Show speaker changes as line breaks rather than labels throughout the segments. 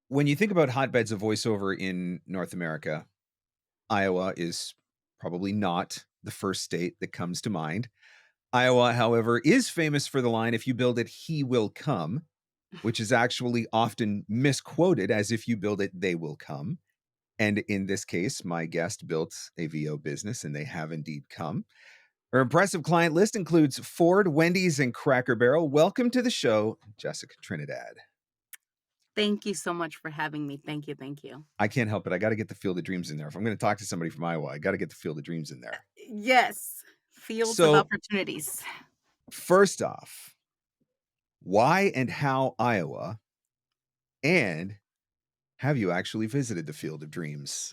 When you think about hotbeds of voiceover in North America, Iowa is probably not the first state that comes to mind. Iowa, however, is famous for the line, "If you build it, he will come," which is actually often misquoted as "If you build it, they will come." And in this case, my guest built a VO business, and they have indeed come. Her impressive client list includes Ford, Wendy's, and Cracker Barrel. Welcome to the show, Jessica Trinidad.
Thank you so much for having me. Thank you, thank you.
I can't help it. I got to get the Field of Dreams in there. If I'm going to talk to somebody from Iowa, I got to get the Field of Dreams in there.
Yes, fields of
So,
opportunities.
first off, why and how Iowa? And have you actually visited the Field of Dreams?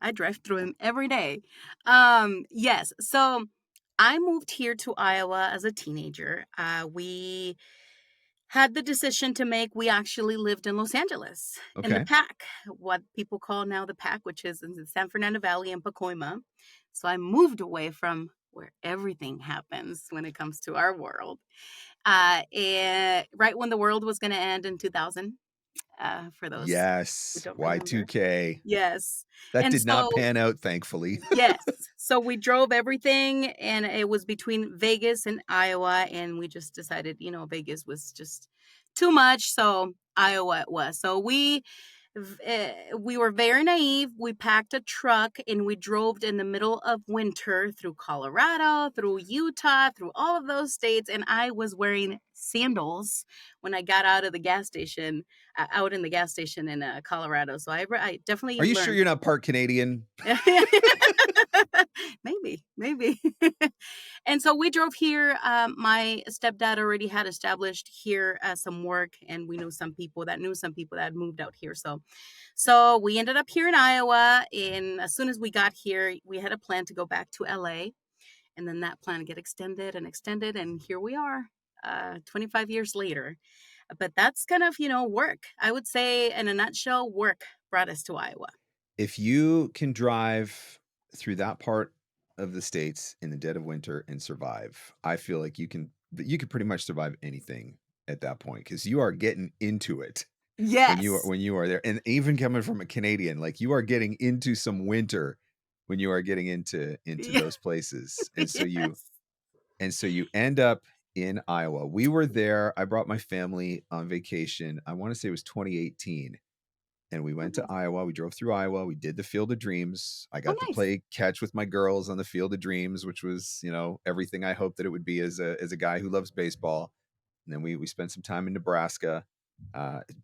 I drive through them every day. Yes, so I moved here to Iowa as a teenager. We had the decision to make. We actually lived in Los Angeles in the
Okay.
Pac, what people call now the Pac, which is in the San Fernando Valley and Pacoima. So I moved away from where everything happens when it comes to our world. And right when the world was going to end in 2000, for those who
Yes,
don't remember.
Y2K.
Yes.
That
And
did not
so,
pan out, thankfully.
yes. So we drove everything, and it was between Vegas and Iowa. And we just decided, Vegas was just too much. So Iowa it was. So we were very naive. We packed a truck and we drove in the middle of winter through Colorado, through Utah, through all of those states. And I was wearing sandals when I got out of the gas station, out in the gas station in Colorado. So I definitely
Are you sure
learned.
you're not part Canadian?
Maybe. And so we drove here. My stepdad already had established here some work, and we knew some people that had moved out here. So we ended up here in Iowa. And as soon as we got here, we had a plan to go back to LA, and then that plan get extended, and here we are, 25 years later. But that's kind of work. I would say, in a nutshell, work brought us to Iowa.
If you can drive through that part of the states in the dead of winter and survive, I feel like you could pretty much survive anything at that point because you are getting into it
Yes.
when you are there. And even coming from a Canadian, like you are getting into some winter when you are getting into
Yeah.
those places.
Yes.
And so you end up in Iowa. We were there. I brought my family on vacation. I want to say it was 2018, and we went to
Oh,
Iowa. We drove through Iowa. We did the Field of Dreams. I
oh,
got to
nice.
play catch with my girls on the Field of Dreams, which was, everything I hoped that it would be as a guy who loves baseball. And then we spent some time in Nebraska.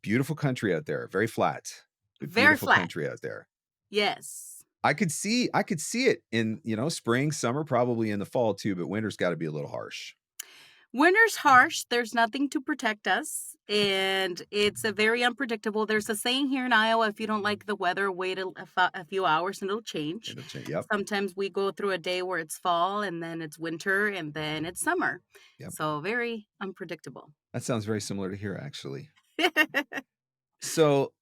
Beautiful country out there, very flat, but
Very
beautiful
flat.
country out there.
Yes.
I could see it in, spring, summer, probably in the fall too, but winter's got to be a little harsh.
Winter's harsh. There's nothing to protect us, and it's a very unpredictable. There's a saying here in Iowa: if you don't like the weather, wait a few hours and it'll change.
It'll change. Yep.
Sometimes we go through a day where it's fall, and then it's winter, and then it's summer.
Yep.
So very unpredictable.
That sounds very similar to here, actually. So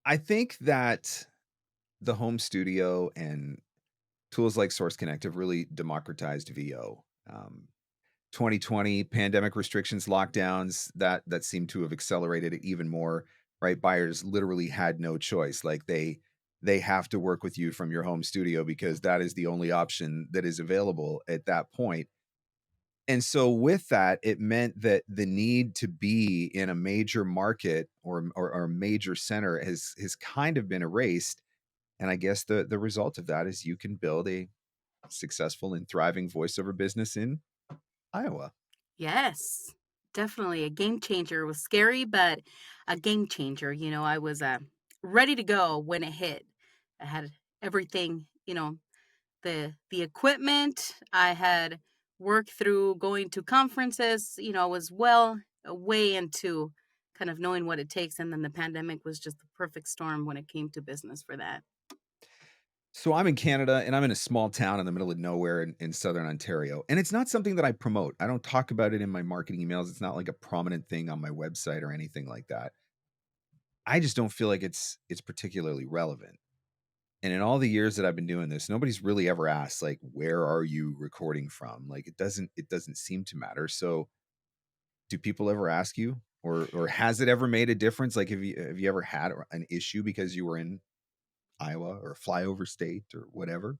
I think that the home studio and tools like Source Connect have really democratized VO. 2020 pandemic restrictions, lockdowns that seem to have accelerated it even more. Right, buyers literally had no choice. Like they have to work with you from your home studio because that is the only option that is available at that point. And so with that, it meant that the need to be in a major market or a major center has kind of been erased. And I guess the result of that is you can build a successful and thriving voiceover business in Iowa.
Yes, definitely a game changer. It was scary, but a game changer. I was ready to go when it hit. I had everything, the equipment. I had worked through going to conferences. I was well way into kind of knowing what it takes, and then the pandemic was just the perfect storm when it came to business for that.
So I'm in Canada and I'm in a small town in the middle of nowhere in southern Ontario. And it's not something that I promote. I don't talk about it in my marketing emails. It's not like a prominent thing on my website or anything like that. I just don't feel like it's particularly relevant. And in all the years that I've been doing this, nobody's really ever asked like where are you recording from? Like it doesn't seem to matter. So do people ever ask you or has it ever made a difference? Like, have you ever had an issue because you were in Iowa or flyover state or whatever?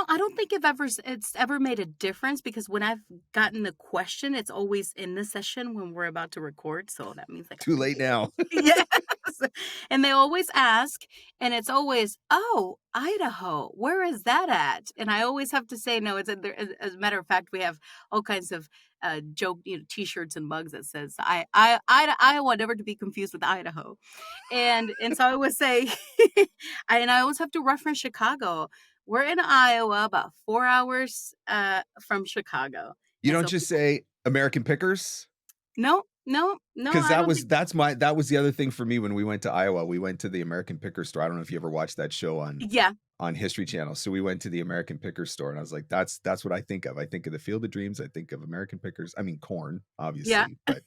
I don't think it's ever made a difference because when I've gotten the question, it's always in the session when we're about to record, so that means I got
Too
to
late
wait.
now.
Yes, and they always ask, and it's always, "Oh, Idaho, where is that at?" And I always have to say, "No, it's a there." As a matter of fact, we have all kinds of, joke, T-shirts and mugs that says, Iowa, never to be confused with Idaho." And so I always say I always have to reference Chicago. We're in Iowa, about 4 hours, from Chicago,
You
and
don't
so
just
people
say American Pickers?
no, no, no,
'Cause
I don't think
that was the other thing for me when we went to Iowa. We went to the American Picker store. I don't know if you ever watched that show
yeah,
on History Channel. So we went to the American Picker store, and I was like, that's what I think of. I think of the Field of Dreams. I think of American Pickers. I mean, corn,
yeah.
obviously, but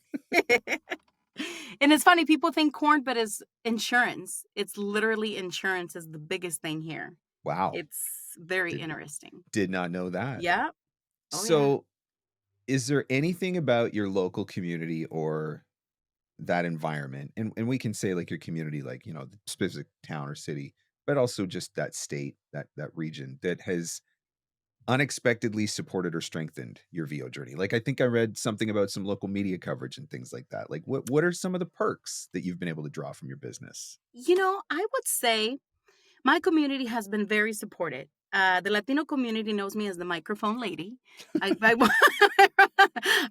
And it's funny, people think corn, but it's insurance. It's literally insurance is the biggest thing here.
wow,
It's very
did
interesting.
did not know that.
Yeah. Oh, yeah.
So, is there anything about your local community or that environment, and we can say, like, your community, like, the specific town or city, but also just that state, that region that has unexpectedly supported or strengthened your VO journey? Like, I think I read something about some local media coverage and things like that. Like, what are some of the perks that you've been able to draw from your business?
I would say my community has been very supported. The Latino community knows me as the microphone lady. I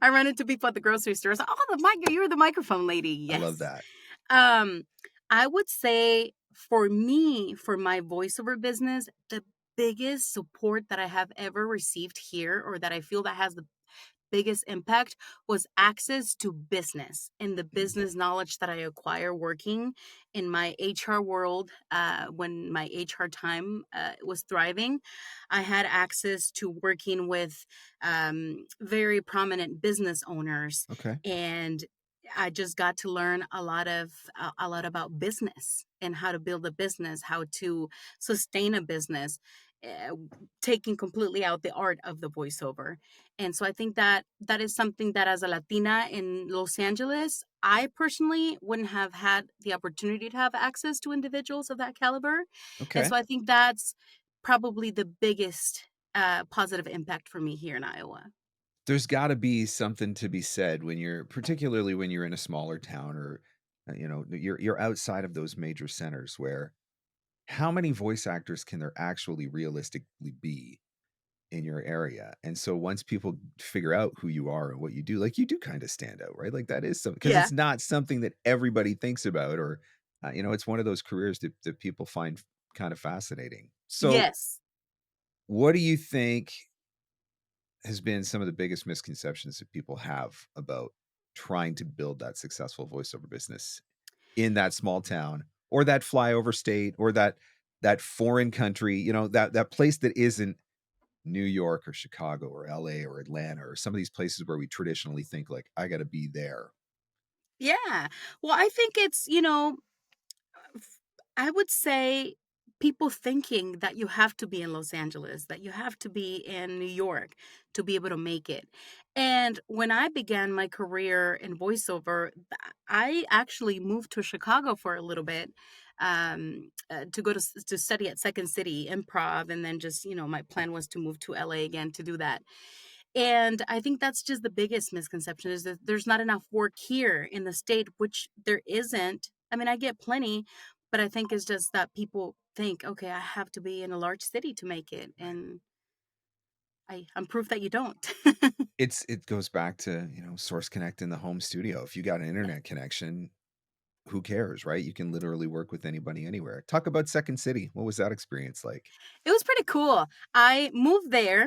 I run into people at the grocery store. So, oh, you're the microphone lady.
I love
Yes.
that.
Um, I would say for me, for my voiceover business, the biggest support that I have ever received here, or that I feel that has the biggest impact, was access to business and the
Mm,
business knowledge that I acquire working in my HR world. When my HR time was thriving, I had access to working with very prominent business owners,
okay.
and I just got to learn a lot about business and how to build a business, how to sustain a business, uh, taking completely out the art of the voiceover. And so I think that that is something that, as a Latina in Los Angeles, I personally wouldn't have had the opportunity to have access to individuals of that caliber. And
Okay.
so I think that's probably the biggest positive impact for me here in Iowa.
There's gotta be something to be said when you're particularly when you're in a smaller town or, you're outside of those major centers where how many voice actors can there actually realistically be in your area? And so once people figure out who you are and what you do, like, you do kinda stand out, right? Like, that is something because
Yeah.
it's not something that everybody thinks about or, it's one of those careers that people find kind of fascinating. So,
Yes.
what do you think has been some of the biggest misconceptions that people have about trying to build that successful voiceover business in that small town or that flyover state or that foreign country, that place that isn't New York or Chicago or LA or Atlanta or some of these places where we traditionally think like I got to be there.
Yeah. Well, I think it's, f- I would say people thinking that you have to be in Los Angeles, that you have to be in New York to be able to make it. And when I began my career in voiceover, I actually moved to Chicago for a little bit, to to study at Second City Improv, and then just my plan was to move to LA again to do that. And I think that's just the biggest misconception, is that there's not enough work here in the state, which there isn't. I mean, I get plenty, but I think it's just that people think, okay, I have to be in a large city to make it.
Right.
And I'm proof that you don't.
It goes back to, Source Connect in the home studio. If you got an
Yeah.
internet connection, who cares, right? You can literally work with anybody anywhere. Talk about Second City. What was that experience like?
It was pretty cool. I moved there.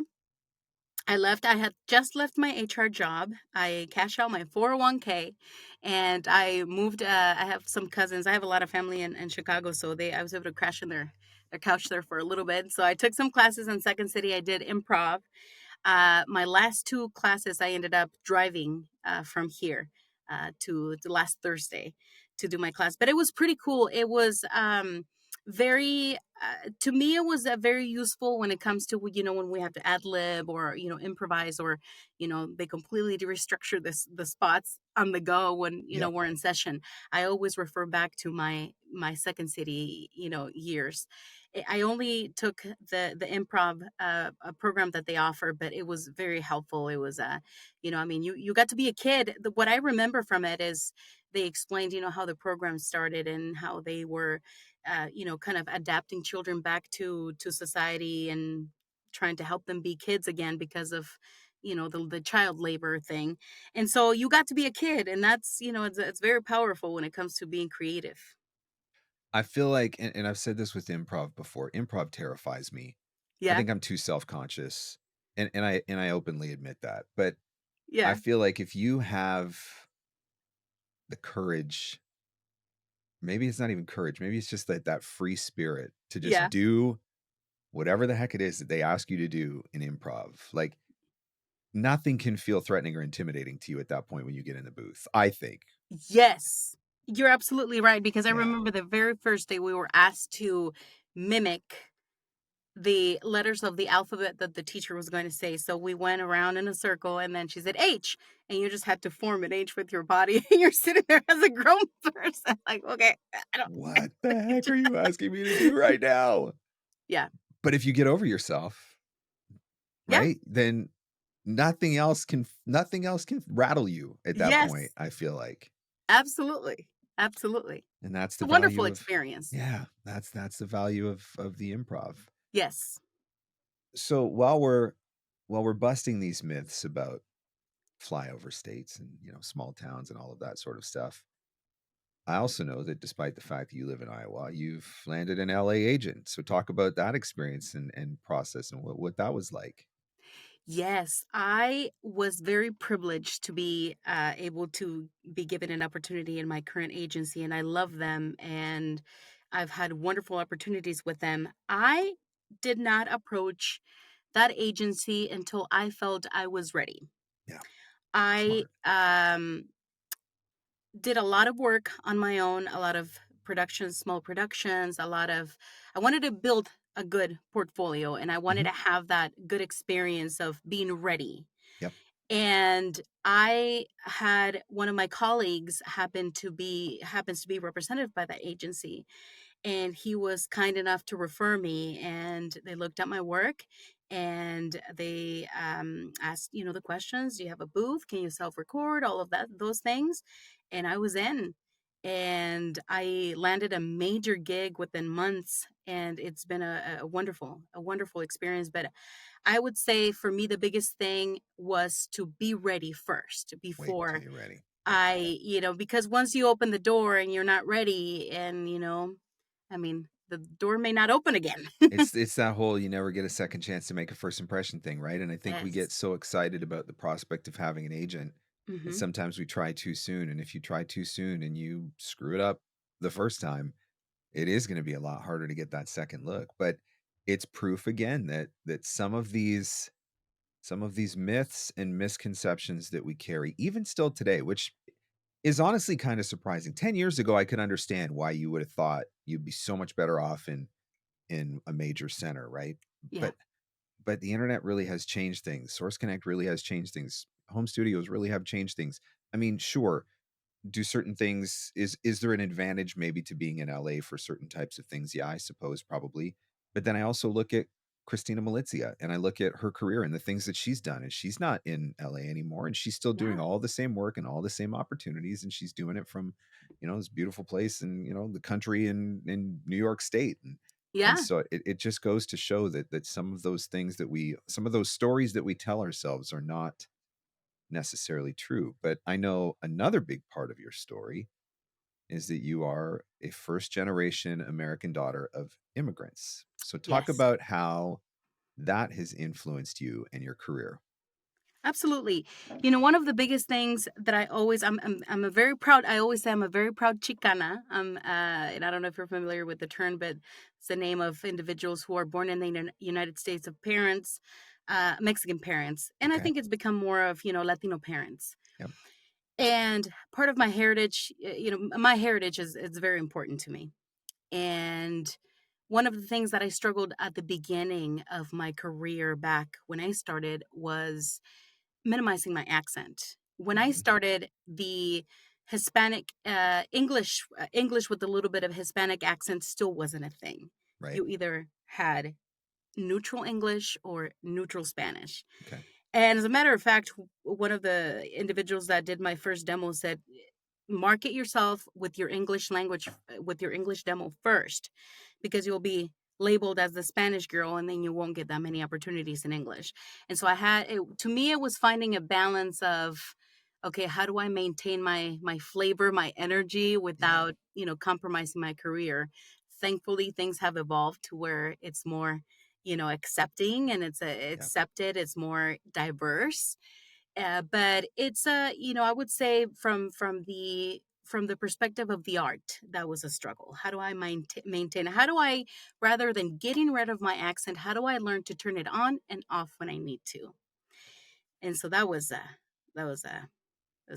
I had just left my HR job. I cashed out my 401k, and I moved. I have some cousins. I have a lot of family in Chicago, so I was able to crash in their couch there for a little bit. So I took some classes in Second City. I did improv. My last two classes, I ended up driving from here to last Thursday to do my class. But it was pretty cool. It was very to me it was very useful when it comes to when we have to ad lib or improvise, or they completely restructure the spots on the go when
Yep.
we're in session. I always refer back to my second city years. I only took the improv program that they offer, but it was very helpful. It was I mean, you got to be a kid. What I remember from it is they explained how the program started and how they were kind of adapting children back to society and trying to help them be kids again because of the child labor thing. And so you got to be a kid, and that's it's very powerful when it comes to being creative.
I feel like, and I've said this with improv before, improv terrifies me. I
Yeah.
think I'm too self-conscious, and I openly admit that. But I
Yeah.
feel like if you have the courage, maybe it's not even courage, maybe it's just that free spirit to just
Yeah.
do whatever the heck it is that they ask you to do in improv. Like, nothing can feel threatening or intimidating to you at that point when you get in the booth, I think.
Yes, you're absolutely right, because I
Yeah.
remember the very first day we were asked to mimic the letters of the alphabet that the teacher was going to say. So we went around in a circle, and then she said H, and you just had to form an H with your body. And you're sitting there as a grown person, like, okay, I don't.
What the heck are you asking me to do right now?
Yeah,
But if you get over yourself,
yeah,
right, then nothing else can rattle you at that point,
yes,
I feel like.
absolutely, absolutely.
And that's
A
the
wonderful
value of,
experience.
yeah, that's the value of the improv.
Yes,
So while we're busting these myths about flyover states and, small towns and all of that sort of stuff, I also know that despite the fact that you live in Iowa, you've landed an LA agent. So talk about that experience and process and what that was like.
yes, I was very privileged to be able to be given an opportunity in my current agency, and I love them, and I've had wonderful opportunities with them. I did not approach that agency until I felt I was ready.
Yeah,
I
smart.
did a lot of work on my own, a lot of productions, small productions, I wanted to build a good portfolio, and I wanted
Mhm.
to have that good experience of being ready.
Yep.
And I had one of my colleagues happens to be represented by that agency, and he was kind enough to refer me, and they looked at my work, and they asked the questions. Do you have a booth? Can you self record? All of those things. And I was in, and I landed a major gig within months, and it's been a wonderful experience. But I would say for me the biggest thing was to be ready first
Wait until
before
you're ready. Yeah.
because once you open the door and you're not ready, and I mean, the door may not open again.
It's that whole you never get a second chance to make a first impression thing, right? And I think we get
Yes.
so excited about the prospect of having an agent, and
Mhm.
sometimes we try too soon. And if you try too soon and you screw it up the first time, it is going to be a lot harder to get that second look. But it's proof again that some of these myths and misconceptions that we carry, even still today, which is honestly kind of surprising. 10 years ago, I could understand why you would have thought you'd be so much better off in a major center, right?
Yeah.
But the internet really has changed things. Source Connect really has changed things. Home studios really have changed things. I mean, sure, do certain things, is there an advantage maybe to being in LA for certain types of things? Yeah, I suppose probably. But then I also look at Christina Malizia and I look at her career and the things that she's done, and she's not in LA anymore, and she's still doing
Yeah.
all the same work and all the same opportunities, and she's doing it from, this beautiful place in, the country in New York State. And
Yeah.
so it just goes to show that some of those stories that we tell ourselves are not necessarily true. But I know another big part of your story is that you are a first generation American daughter of immigrants. So talk
Yes.
about how that has influenced you and your career.
Absolutely. One of the biggest things that I'm a very proud. I always say I'm a very proud Chicana. And I don't know if you're familiar with the term, but it's the name of individuals who are born in the United States of parents, Mexican parents, and I
Okay.
think it's become more of Latino parents.
Yep.
And part of my heritage, my heritage is very important to me. And one of the things that I struggled at the beginning of my career back when I started was minimizing my accent. When I
Mhm.
started, the Hispanic English with a little bit of Hispanic accent still wasn't a thing.
Right.
You either had neutral English or neutral Spanish.
Okay.
And as a matter of fact, one of the individuals that did my first demo said, market yourself with your English language, with your English demo first, because you'll be labeled as the Spanish girl and then you won't get that many opportunities in English. And so to me, it was finding a balance of, okay, how do I maintain my flavor, my energy
Yeah.
without, compromising my career? Thankfully, things have evolved to where it's more, accepting and
Yeah.
accepted, it's more diverse. But it's I would say from the perspective of the art, that was a struggle. How do I maintain? How do I, rather than getting rid of my accent, how do I learn to turn it on and off when I need to? And so that was a that was a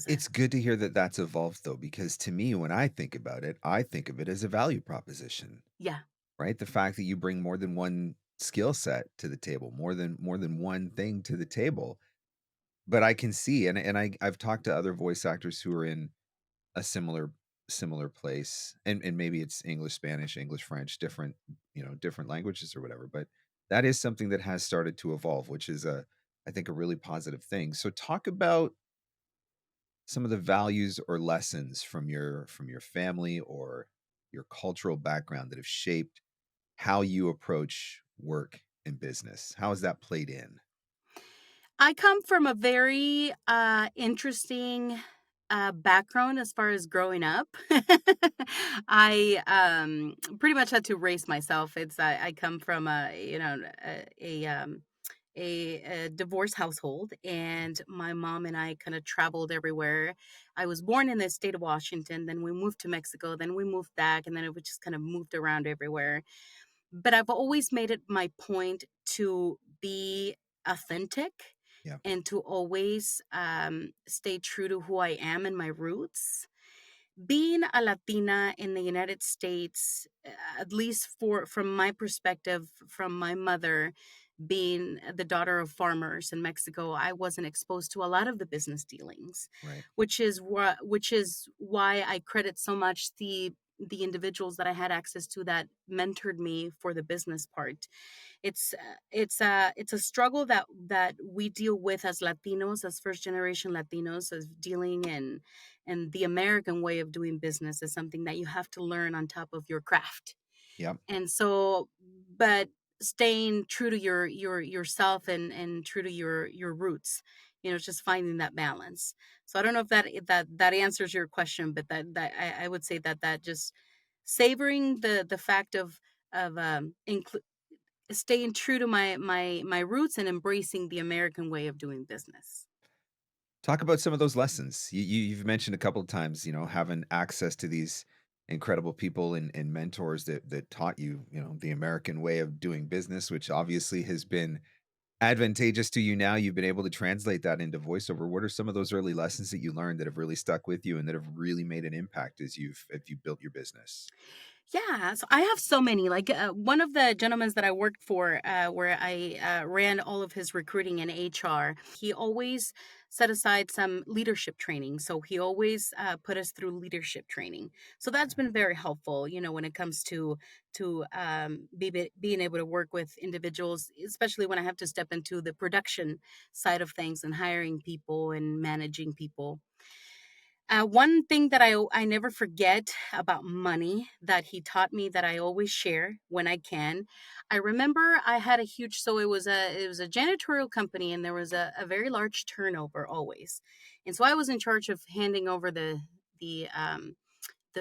It's good to hear that that's evolved though, because to me, when I think about it, I think of it as a value proposition,
yeah.
right? The fact that you bring more than one skill set to the table, more than one thing to the table. But I can see, and I've talked to other voice actors who are in a similar place, and maybe it's English, Spanish, English, French, different, different languages or whatever. But that is something that has started to evolve, which is I think a really positive thing. So talk about some of the values or lessons from your family or your cultural background that have shaped how you approach work and business. How has that played in?
I come from a very interesting background as far as growing up. I pretty much had to raise myself. I come from a divorce household, and my mom and I kind of traveled everywhere. I was born in the state of Washington, then we moved to Mexico, then we moved back, and then we just kind of moved around everywhere. But I've always made it my point to be authentic
Yeah.
and to always stay true to who I am and my roots. Being a Latina in the United States, at least from my perspective, from my mother, being the daughter of farmers in Mexico, I wasn't exposed to a lot of the business dealings,
Right.
which is why I credit so much the individuals that I had access to that mentored me for the business part. It's a struggle that we deal with as Latinos, as first generation Latinos, as dealing and the American way of doing business is something that you have to learn on top of your craft.
Yep.
And so, but staying true to yourself and true to your roots, just finding that balance. So I don't know if that answers your question, but that I would say that just savoring the fact of staying true to my roots and embracing the American way of doing business.
Talk about some of those lessons. You've mentioned a couple of times, having access to these incredible people and mentors that taught you, the American way of doing business, which obviously has been advantageous to you now. You've been able to translate that into voiceover. What are some of those early lessons that you learned that have really stuck with you and that have really made an impact as you built your business?
Yeah, so I have so many. Like one of the gentlemen that I worked for, where I ran all of his recruiting and HR, he always set aside some leadership training. So he always put us through leadership training. So that's
Okay.
been very helpful, when it comes to being able to work with individuals, especially when I have to step into the production side of things and hiring people and managing people. One thing that I never forget about money that he taught me that I always share when I can. I remember I had a huge so it was a janitorial company, and there was a very large turnover always. And so I was in charge of handing over the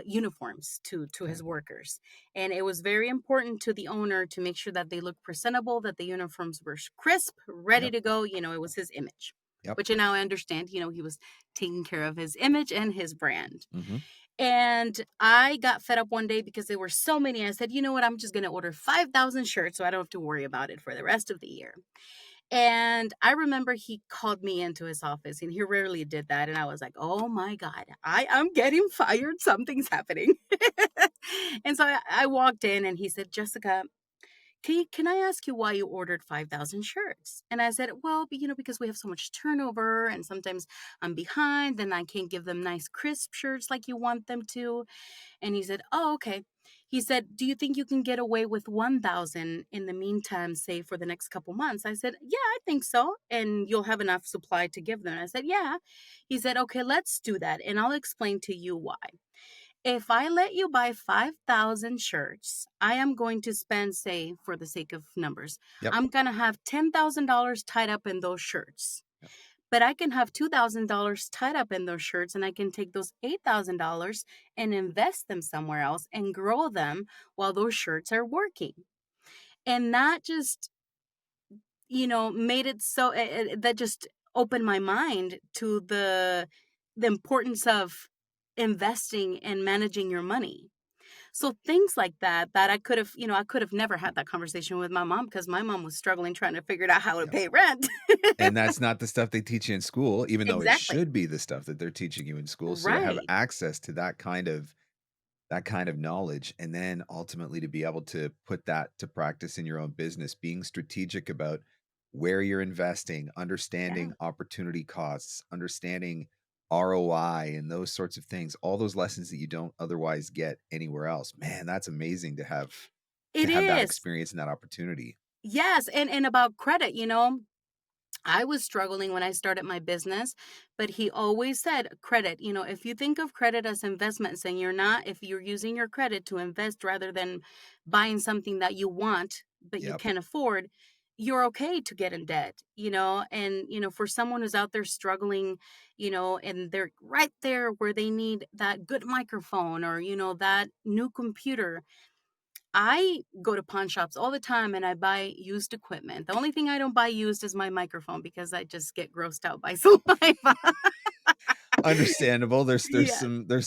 uniforms to
Okay.
his workers. And it was very important to the owner to make sure that they looked presentable, that the uniforms were crisp, ready
Yep.
to go. It was his image,
Yep.
which now I understand, he was taking care of his image and his brand.
Hmm.
And I got fed up one day because there were so many. I said, you know what? I'm just going to order 5,000 shirts so I don't have to worry about it for the rest of the year. And I remember he called me into his office, and he rarely did that. And I was like, oh my God, I am getting fired. Something's happening. And so I walked in and he said, Jessica, can I ask you why you ordered 5,000 shirts? And I said, well, because we have so much turnover and sometimes I'm behind and I can't give them nice crisp shirts like you want them to. And he said, oh, okay. He said, do you think you can get away with 1,000 in the meantime, say for the next couple months? I said, yeah, I think so. And you'll have enough supply to give them. I said, yeah. He said, okay, let's do that. And I'll explain to you why. If I let you buy 5,000 shirts, I am going to spend, say, for the sake of numbers,
Yep.
I'm going to have $10,000 tied up in those shirts.
Yep.
But I can have $2,000 tied up in those shirts and I can take those $8,000 and invest them somewhere else and grow them while those shirts are working. And that just, made it so that just opened my mind to the importance of investing and managing your money. So things like that I could have never had that conversation with my mom because my mom was struggling trying to figure out how to
Yep.
pay rent.
And that's not the stuff they teach you in school, even though it
Exactly.
should be the stuff that they're teaching you in school. So to have
Right.
access to that kind of knowledge, and then ultimately to be able to put that to practice in your own business, being strategic about where you're investing,
Yeah.
understanding opportunity costs, understanding ROI and those sorts of things, all those lessons that you don't otherwise get anywhere else. Man, that's amazing to have
It
that
is.
experience and that opportunity.
Yes, and about credit, I was struggling when I started my business, but he always said credit, if you think of credit as investments and if you're using your credit to invest rather than buying something that you want, but you
Yep.
can't afford, you're okay to get in debt, and, for someone who's out there struggling, and they're right there where they need that good microphone or, that new computer. I go to pawn shops all the time and I buy used equipment. The only thing I don't buy used is my microphone because I just get grossed out by saliva.
Understandable. There's
Yes.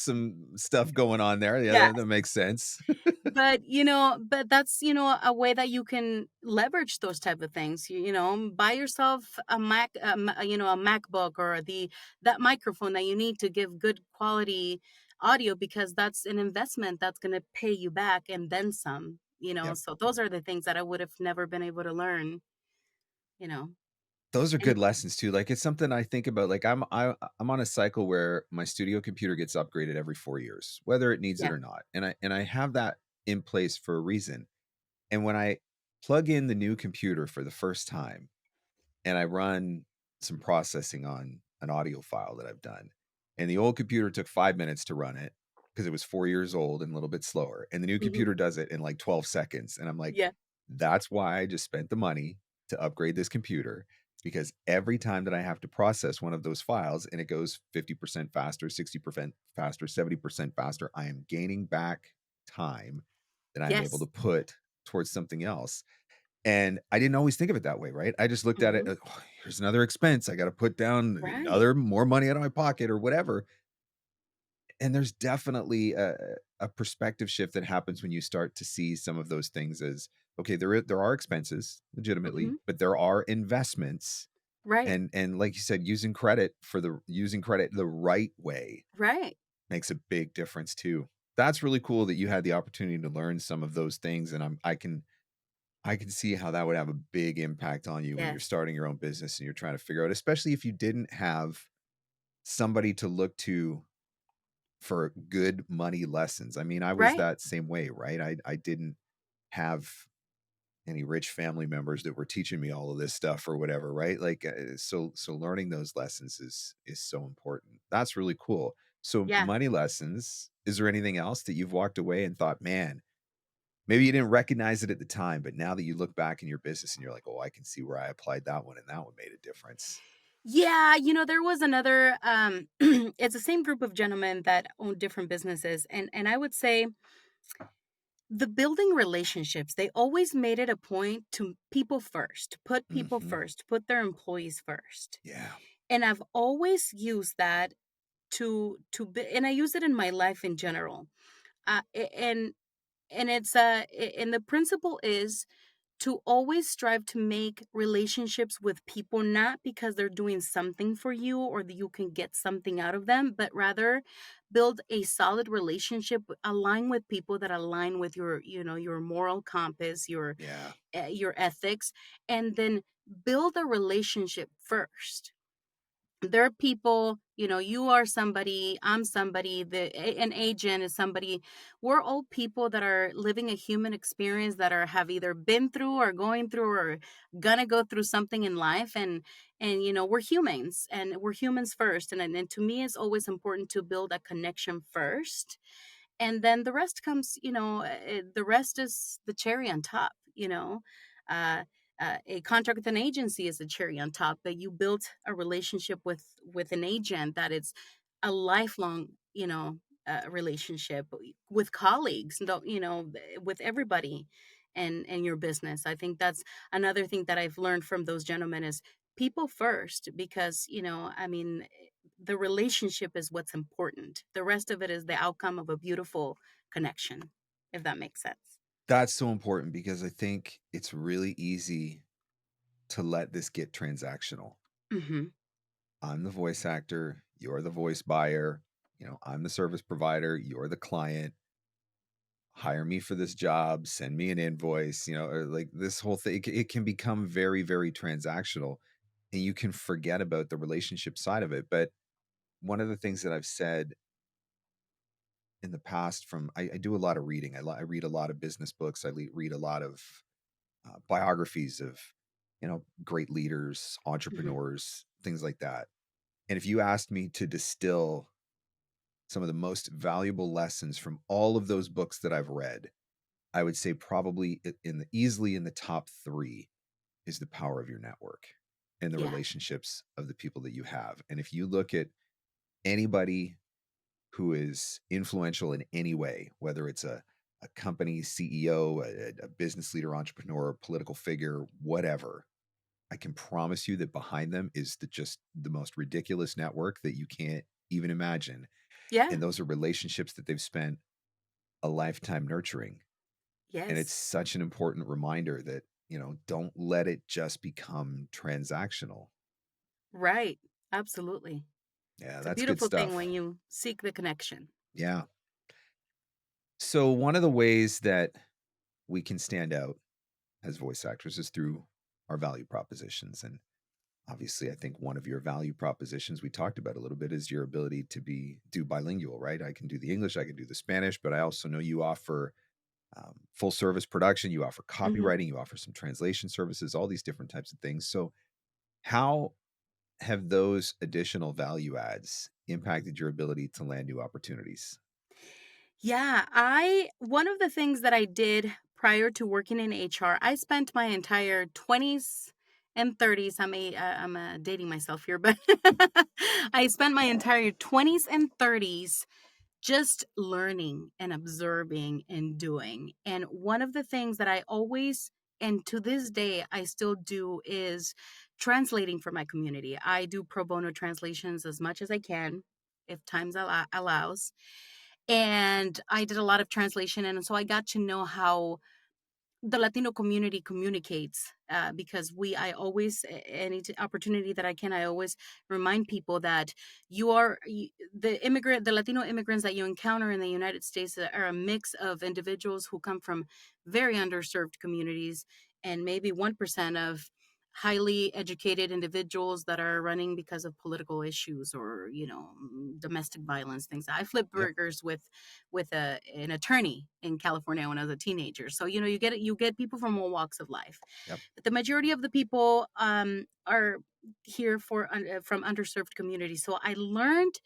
some stuff going on there. Yeah,
Yes.
that makes sense.
But that's, a way that you can leverage those type of things. Buy yourself a a MacBook or that microphone that you need to give good quality audio because that's an investment that's going to pay you back and then some,
Yep.
So those are the things that I would have never been able to learn, you know.
Those are
And
good lessons too. Like, it's something I think about. Like, I'm on a cycle where my studio computer gets upgraded every 4 years, whether it needs it
yeah.
or not. And I have that in place for a reason. And when I plug in the new computer for the first time and I run some processing on an audio file that I've done, and the old computer took 5 minutes to run it because it was 4 years old and a little bit slower, and the new
Mhm.
computer does it in like 12 seconds, and I'm like,
Yeah.
"That's why I just spent the money to upgrade this computer, because every time that I have to process one of those files and it goes 50% faster, 60% faster, 70% faster, I am gaining back time that I'm able to
Yes.
put towards something else." And I didn't always think of it that way, right? I just looked at it,
Mhm.
"Oh, here's another expense. I gotta put down
Right.
another more money out of my pocket," or whatever. And there's definitely a perspective shift that happens when you start to see some of those things as, okay, there are expenses, legitimately,
Mhm.
but there are investments.
Right.
And like you said, using credit the right way
Right.
makes a big difference too. That's really cool that you had the opportunity to learn some of those things, and I can see how that would have a big impact on you when you're
Yes.
starting your own business and you're trying to figure out, especially if you didn't have somebody to look to for good money lessons. I mean, I was
Right.
that same way, right? I didn't have any rich family members that were teaching me all of this stuff or whatever, right? Like, so learning those lessons is so important. That's really cool. So
Yeah.
money lessons, is there anything else that you've walked away and thought, man, maybe you didn't recognize it at the time, but now that you look back in your business and you're like, "Oh, I can see where I applied that one and that one made a difference."
Yeah, there was another it's the same group of gentlemen that own different businesses and I would say the building relationships, they always made it a point to people first, put people
Mhm.
first, put their employees first.
Yeah.
And I've always used that and I use it in my life in general. And and the principle is to always strive to make relationships with people not because they're doing something for you or that you can get something out of them, but rather build a solid relationship, align with people that align with your, your moral compass,
Yeah.
your ethics, and then build a relationship first. There are people, you are somebody, I'm somebody, an agent is somebody. We're all people that are living a human experience, that are have either been through or going through or gonna go through something in life. And we're humans, and we're humans first. And to me, it's always important to build a connection first, and then the rest comes, the rest is the cherry on top. uh, a contract with an agency is a cherry on top, but you build a relationship with an agent that it's a lifelong, relationship with colleagues, with everybody and your business. I think that's another thing that I've learned from those gentlemen is people first, because I mean, the relationship is what's important. The rest of it is the outcome of a beautiful connection, if that makes sense.
That's so important because I think it's really easy to let this get transactional.
Hmm.
I'm the voice actor, you're the voice buyer, I'm the service provider, you're the client. Hire me for this job, send me an invoice, or like this whole thing. It can become very, very transactional and you can forget about the relationship side of it. But one of the things that I've said in the past I do a lot of reading. I read a lot of business books. Read a lot of biographies of, great leaders,
Hmm.
entrepreneurs, things like that. And if you asked me to distill some of the most valuable lessons from all of those books that I've read, I would say probably easily in the top 3 is the power of your network and the
Yeah.
relationships of the people that you have. And if you look at anybody who is influential in any way, whether it's a company CEO, a business leader, entrepreneur, political figure, whatever, I can promise you that behind them is just the most ridiculous network that you can't even imagine.
Yeah.
And those are relationships that they've spent a lifetime nurturing. And it's
Yes.
such an important reminder that, don't let it just become transactional.
Right. Absolutely.
Yeah,
It's a
that's good
beautiful thing
stuff.
when you seek the connection.
Yeah. So, one of the ways that we can stand out as voice actors is through our value propositions. And obviously, I think one of your value propositions we talked about a little bit is your ability to do bilingual, right? I can do the English, I can do the Spanish, but I also know you offer full service production, you offer
Hmm.
copywriting, you offer some translation services, all these different types of things. So, how have those additional value adds impacted your ability to land new opportunities?
Yeah, I one of the things that I did prior to working in HR, I spent my entire 20s and 30s. I'm dating myself here, but I spent my entire 20s and 30s just learning and observing and doing. And one of the things that I always, and to this day I still do, is translating for my community. I do pro bono translations as much as I can, if allows. And I did a lot of translation, and so I got to know how the Latino community communicates, because I always, opportunity that I can, I always remind people that the Latino immigrants that you encounter in the United States are a mix of individuals who come from very underserved communities, and maybe 1% of highly educated individuals that are running because of political issues or domestic violence things. I flipped
Yep.
burgers with an attorney in California when I was a teenager. So you get people from all walks of life.
Yep.
But the majority of the people are here from underserved communities. So I learned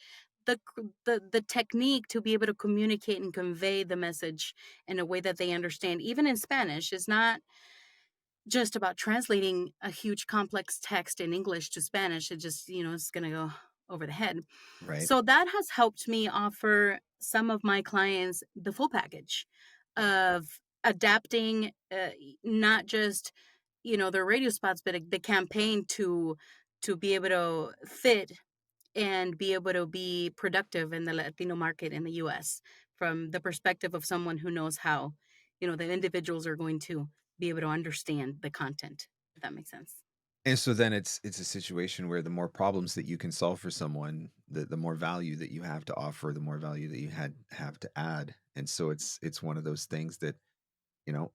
the technique to be able to communicate and convey the message in a way that they understand. Even in Spanish, it's not just about translating a huge complex text in English to Spanish. It just, it's going to go over the head.
Right.
So that has helped me offer some of my clients the full package of adapting, not just, their radio spots, but the campaign to be able to fit and be able to be productive in the Latino market in the US from the perspective of someone who knows how, the individuals are going to be able to understand the content, if that makes sense.
And so then it's a situation where the more problems that you can solve for someone, the more value that you have to offer, the more value that you have to add. And so it's one of those things that, you know,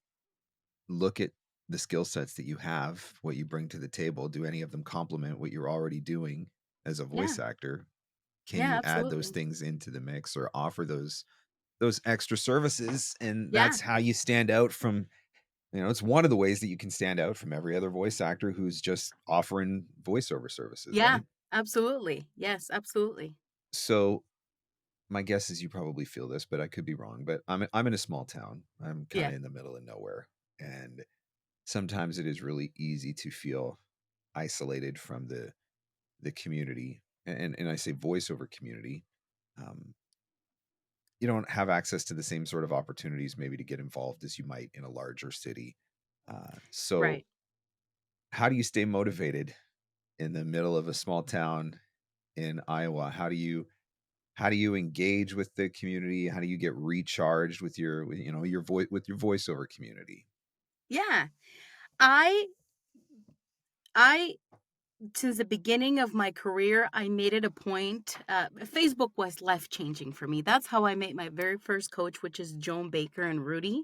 look at the skill sets that you have, what you bring to the table. Do any of them complement what you're already doing as a
Yeah.
voice actor? Can
Yeah,
you add those
absolutely.
things into the mix or offer those extra services? And
Yeah.
that's how you stand out from, it's one of the ways that you can stand out from every other voice actor who's just offering voiceover services,
Yeah,
right?
absolutely. Yes, absolutely.
So my guess is you probably feel this, but I could be wrong. But I'm in a small town. I'm kind
Yeah.
of in the middle of nowhere, and sometimes it is really easy to feel isolated from the community, and I say voiceover community. Um, you don't have access to the same sort of opportunities maybe to get involved as you might in a larger city. So
Right.
how do you stay motivated in the middle of a small town in Iowa? How do you engage with the community? How do you get recharged with your voice with your voiceover community?
Yeah. I I since the beginning of my career, I made it a point. Facebook was life changing for me. That's how I made my very first coach, which is Joan Baker and Rudy.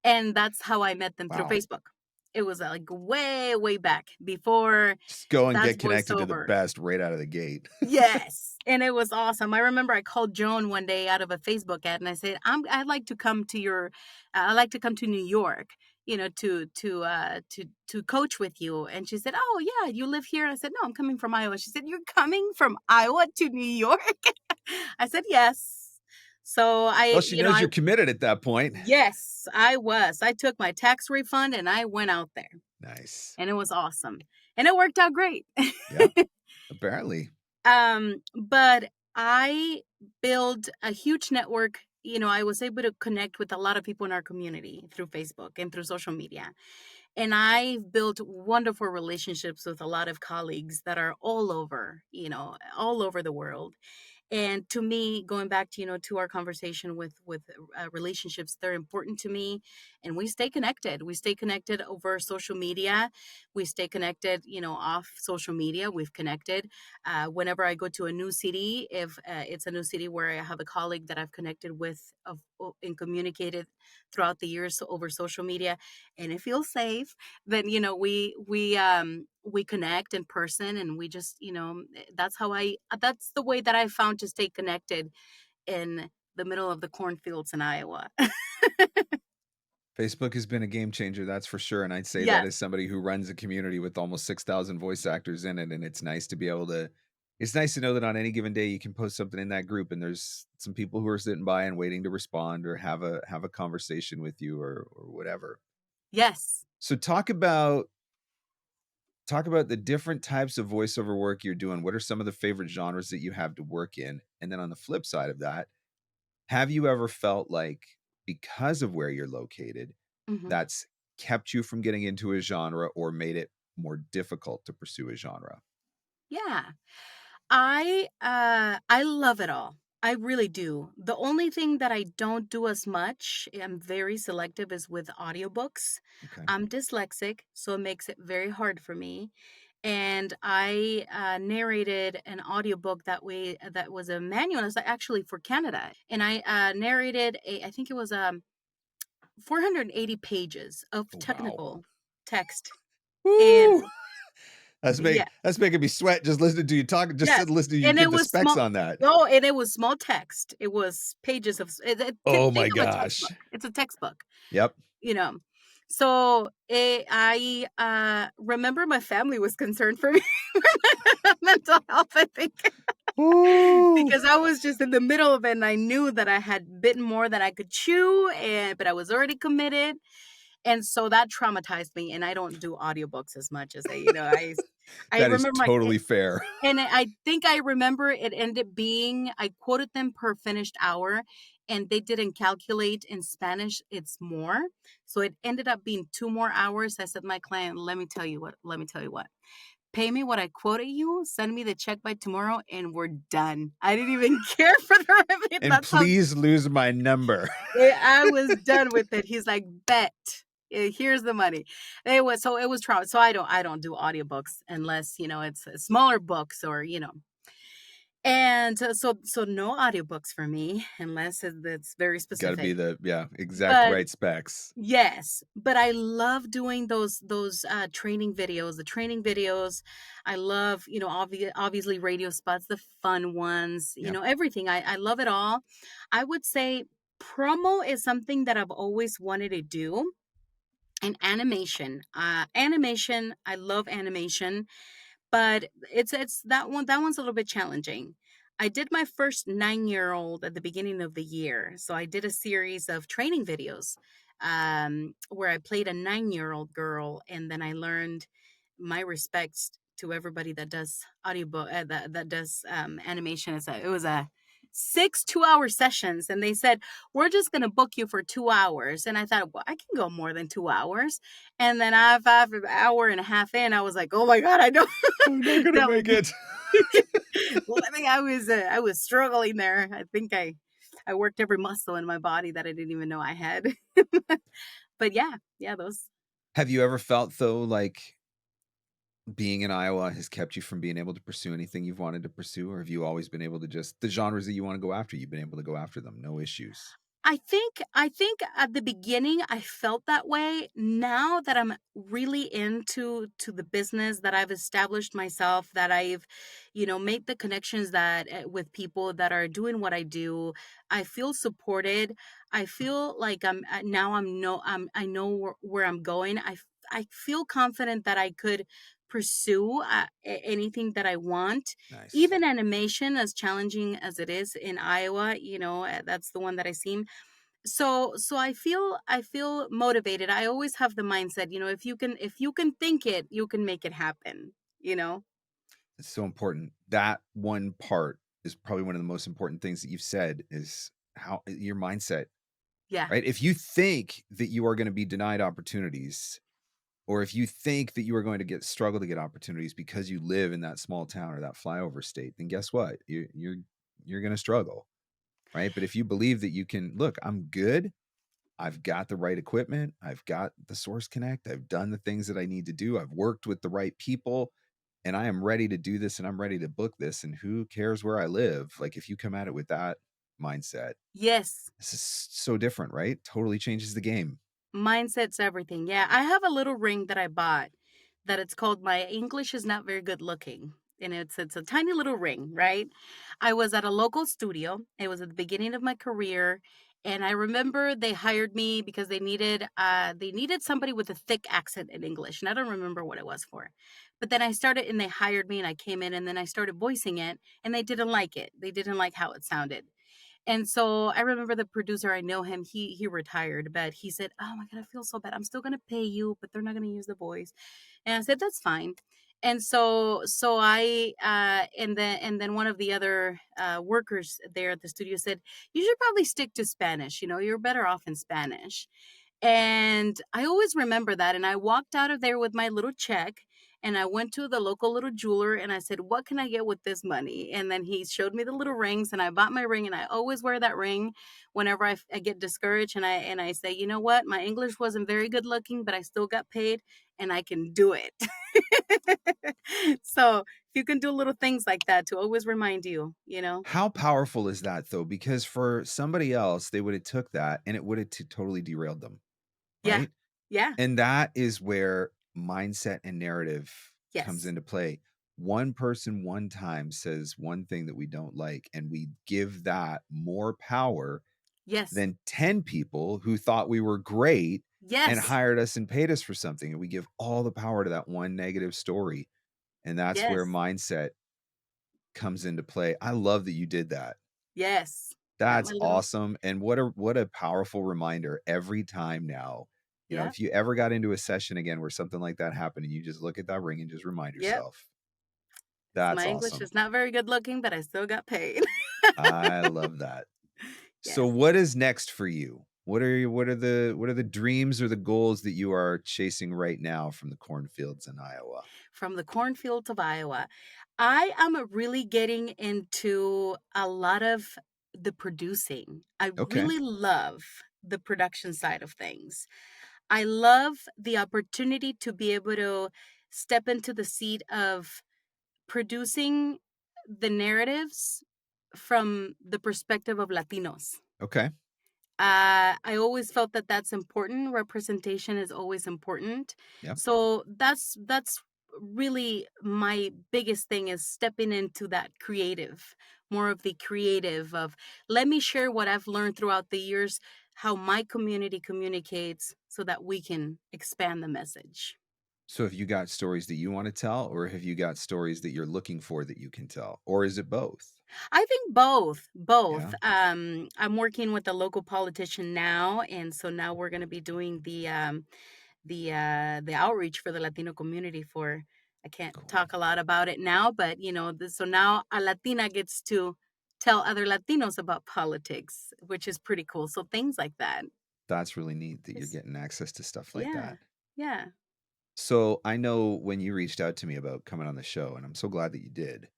And that's how I met them through
Wow.
Facebook. It was like way, way back before
Just go and
that's
get connected to the
voiceover.
best right out of the gate.
Yes, and it was awesome. I remember I called Joan one day out of a Facebook ad, and I said, I'd like to come to I'd like to come to New York, to coach with you." And she said, "Oh yeah, you live here?" I said, "No, I'm coming from Iowa." She said, "You're coming from Iowa to New York?" I said, "Yes." So
Well, she knows you're committed at that point.
yes, I was. I took my tax refund and I went out there,
Nice.
and it was awesome, and it worked out great.
Yep. Apparently.
But I built a huge network. I was able to connect with a lot of people in our community through Facebook and through social media. And I've built wonderful relationships with a lot of colleagues that are all over the world. And to me, going back to to our conversation with relationships, they're important to me. And we stay connected. We stay connected over social media. We stay connected, off social media. We've connected. Whenever I go to a new city, if it's a new city where I have a colleague that I've connected with and communicated throughout the years over social media, and it feels safe, then we connect in person, and we just that's the way that I found to stay connected in the middle of the cornfields in Iowa.
Facebook has been a game changer, that's for sure, and I'd say that
Yes.
as somebody who runs a community with almost 6,000 voice actors in it, and it's nice to know that on any given day you can post something in that group and there's some people who are sitting by and waiting to respond or have a conversation with you or whatever.
Yes.
So talk about the different types of voiceover work you're doing. What are some of the favorite genres that you have to work in? And then on the flip side of that, have you ever felt like because of where you're located,
Mhm.
that's kept you from getting into a genre or made it more difficult to pursue a genre?
Yeah. I love it all. I really do. The only thing that I don't do as much, I'm very selective, is with audiobooks.
Okay.
I'm dyslexic, so it makes it very hard for me. And I narrated an audiobook that was a manual. It's actually for Canada, and I narrated I think it was 480 pages of
Oh, wow.
technical text, and
Woo! That's
yeah.
that's making me sweat just listening to you talk, just
Yes,
listening to you
and it
give the
was
specs
small.
on that.
Oh, and it was small text. It was pages of
Oh
think
my
of a
gosh.
textbook. It's a textbook,
Yep.
you know? So, I, remember my family was concerned for me for my mental health, I think,
Woo!
because I was just in the middle of it, and I knew that I had bitten more than I could chew, but I was already committed, and so that traumatized me, and I don't do audiobooks as much as I
That is
remember my
totally fair.
and I think I remember it ended being I quoted them per finished hour, and they didn't calculate in Spanish, it's more. So it ended up being 2 more hours. I said to my client, let me tell you what. Pay me what I quoted you, send me the check by tomorrow, and we're done. I didn't even care for the revenue.
And
That's how
please lose my number.
I was done with it. He's like, bet. Here's the money. It was trauma. So I don't do audiobooks unless, it's smaller books or, and so no audiobooks for me unless it's very
Gotta be
specific.
the yeah, exact
But
right specs.
yes, but I love doing those training videos, the training videos. I love, obviously radio spots, the fun ones,
Yeah,
everything. I love it all. I would say promo is something that I've always wanted to do. And animation, I love animation, but it's that one's a little bit challenging. I did my first 9-year-old at the beginning of the year. So I did a series of training videos where I played a 9-year-old girl, and then I learned my respects to everybody that does audiobook that does animation. It was a 6 2-hour sessions, and they said we're just going to book you for 2 hours, and I thought, well, I can go more than 2 hours. And then after an hour and a half in, I was like, oh my god, I don't
I'm not gonna
that
make it.
well, I think I was struggling there. I think I worked every muscle in my body that I didn't even know I had. But yeah, those.
Have you ever felt though like being in Iowa has kept you from being able to pursue anything you've wanted to pursue, or have you always been able to just the genres that you want to go after, you've been able to go after them, no issues?
I think at the beginning I felt that way. Now that I'm really into the business, that I've established myself, that I've made the connections that with people that are doing what I do, I feel supported. I feel like I know where I'm going. I feel confident that I could pursue anything that I want.
Nice.
Even animation, as challenging as it is in Iowa, that's the one that I see. So I feel motivated. I always have the mindset, if you can think it, you can make it happen, you know?
It's so important. That one part is probably one of the most important things that you've said is how your mindset,
Yeah.
right? If you think that you are going to be denied opportunities, or if you think that you are going to struggle to get opportunities because you live in that small town or that flyover state, then guess what? You're going to struggle, right? But if you believe that you can, look, I'm good. I've got the right equipment. I've got the source connect. I've done the things that I need to do. I've worked with the right people and I am ready to do this and I'm ready to book this. And who cares where I live? Like if you come at it with that mindset,
Yes.
this is so different, right? Totally changes the game.
Mindset's everything. Yeah, I have a little ring that I bought that it's called My English is Not Very Good Looking. And it's a tiny little ring, right? I was at a local studio. It was at the beginning of my career, and I remember they hired me because they needed somebody with a thick accent in English, and I don't remember what it was for. But then I started and they hired me and I came in and then I started voicing it and they didn't like it. They didn't like how it sounded. And so I remember the producer, I know him, he retired, but he said, "Oh my god, I feel so bad. I'm still gonna pay you, but they're not gonna use the voice." And I said, "That's fine." And so I and then one of the other workers there at the studio said, "You should probably stick to Spanish. You're better off in Spanish." And I always remember that. And I walked out of there with my little check and I went to the local little jeweler and I said, "What can I get with this money?" And then he showed me the little rings and I bought my ring and I always wear that ring whenever I get discouraged and I say, "You know what? My English wasn't very good looking, but I still got paid and I can do it." So if you can do little things like that to always remind you.
How powerful is that though? Because for somebody else, they would have took that and it would have totally derailed them,
Yeah.
right?
Yeah.
And that is where mindset and narrative comes
Yes.
into play. One person one time says one thing that we don't like, and we give that more power
Yes.
than 10 people who thought we were great and
Yes.
hired us and paid us for something. And we give all the power to that one negative story. And that's where
Yes.
mindset comes into play. I love that you did that.
Yes. Got
That's
my little.
awesome, and what a powerful reminder every time now.
Yep.
If you ever got into a session again where something like that happened and you just look at that ring and just remind
Yep.
yourself.
My
That's
English
awesome.
is not very good looking, but I still got paid.
I love that. So
Yes.
what is next for you? What are the dreams or the goals that you are chasing right now from the cornfields in Iowa?
From the cornfields of Iowa. I am really getting into a lot of the producing. I
Okay.
really love the production side of things. I love the opportunity to be able to step into the seat of producing the narratives from the perspective of Latinos.
Okay.
I always felt that that's important. Representation is always important.
Yep.
So that's really my biggest thing is stepping into that creative, more of the creative of let me share what I've learned throughout the years, how my community communicates so that we can expand the message.
So have you got stories that you want to tell, or have you got stories that you're looking for that you can tell? Or is it both?
I think both, both.
Yeah.
I'm working with a local politician now, and so now we're going to be doing the outreach for the Latino community for I can't
Cool.
talk a lot about it now, but so now a Latina gets to tell other Latinos about politics, which is pretty cool. So things like that.
That's really neat that you're
It's
getting access to stuff like
yeah.
that.
Yeah.
So I know when you reached out to me about coming on the show, and I'm so glad that you did.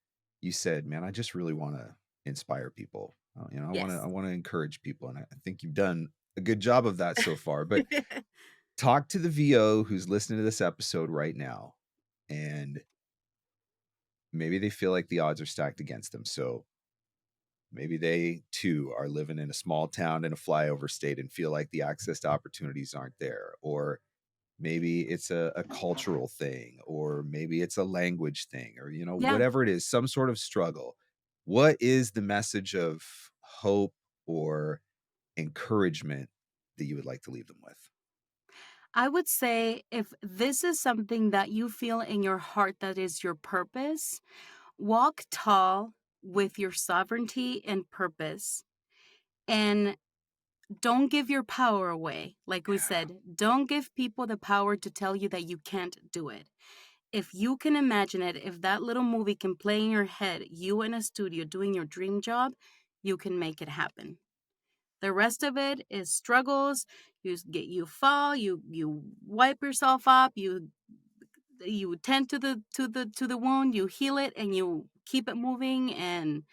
You said, "Man, I just really want to inspire people. I
Yes.
want to encourage people." And I think you've done a good job of that so far. But talk to the VO who's listening to this episode right now, and maybe they feel like the odds are stacked against them. So maybe they too are living in a small town in a flyover state and feel like the access to opportunities aren't there, or maybe it's a cultural thing, or maybe it's a language thing, or
Yeah.
whatever it is, some sort of struggle. What is the message of hope or encouragement that you would like to leave them with?
I would say if this is something that you feel in your heart that is your purpose, walk tall with your sovereignty and purpose. And don't give your power away. Like we
Yeah.
said, don't give people the power to tell you that you can't do it. If you can imagine it, if that little movie can play in your head, you in a studio doing your dream job, you can make it happen. The rest of it is struggles. You fall, you wipe yourself up, you tend to the wound, you heal it and you keep it moving and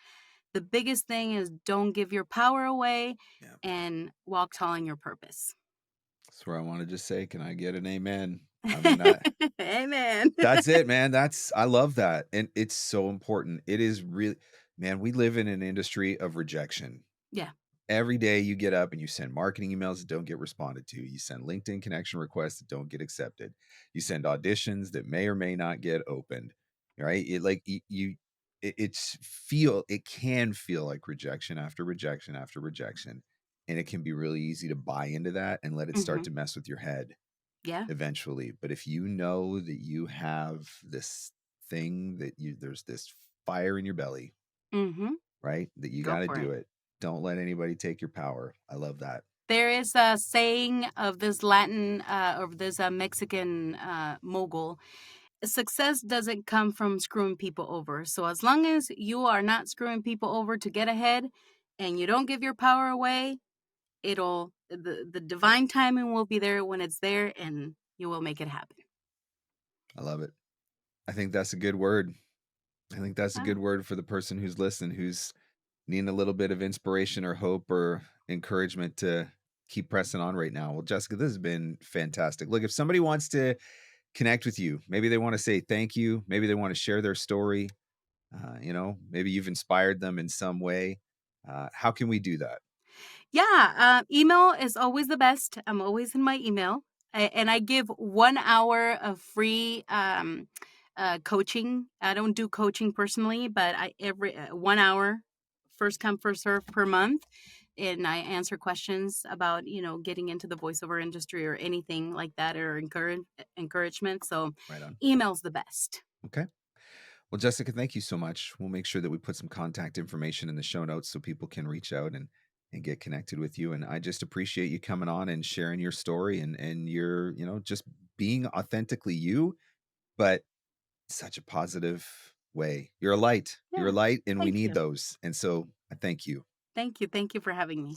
the biggest thing is don't give your power away
Yeah.
and walk tall in your purpose.
That's where I want to just say, can I get an amen? I mean,
Amen.
that's it, man. I love that. And it's so important. It is really, man, we live in an industry of rejection.
Yeah.
Every day you get up and you send marketing emails that don't get responded to. You send LinkedIn connection requests that don't get accepted. You send auditions that may or may not get opened. Right? It like it can feel like rejection after rejection after rejection. And it can be really easy to buy into that and let it start
Mhm.
to mess with your head
Yeah.
eventually. But if you know that you have this thing that there's this fire in your belly,
Mhm.
right? That you
Go
got to
for
do
it.
it. Don't let anybody take your power. I love that.
There is a saying of this Latin of this Mexican mogul. Success doesn't come from screwing people over. So as long as you are not screwing people over to get ahead and you don't give your power away, the divine timing will be there when it's there and you will make it happen.
I love it. I think that's a good word. I think that's a
Ah,
good word for the person who's listening, who's needing a little bit of inspiration or hope or encouragement to keep pressing on right now. Well, Jessica, this has been fantastic. Look, if somebody wants to connect with you, maybe they want to say thank you, maybe they want to share their story, maybe you've inspired them in some way. How can we do that?
yeah, email is always the best. I'm always in my email, and I give 1 hour of free coaching. I don't do coaching personally, but I every 1 hour, first come first serve per month, and I answer questions about getting into the voiceover industry or anything like that or encouragement. So,
Right on.
email's the best.
Okay. Well, Jessica, thank you so much. We'll make sure that we put some contact information in the show notes so people can reach out and get connected with you. And I just appreciate you coming on and sharing your story and your, just being authentically you, but such a positive way. You're a light. You're a
Yeah,
light, and we
thank
need
you,
those. And so I thank you.
thank you for having me.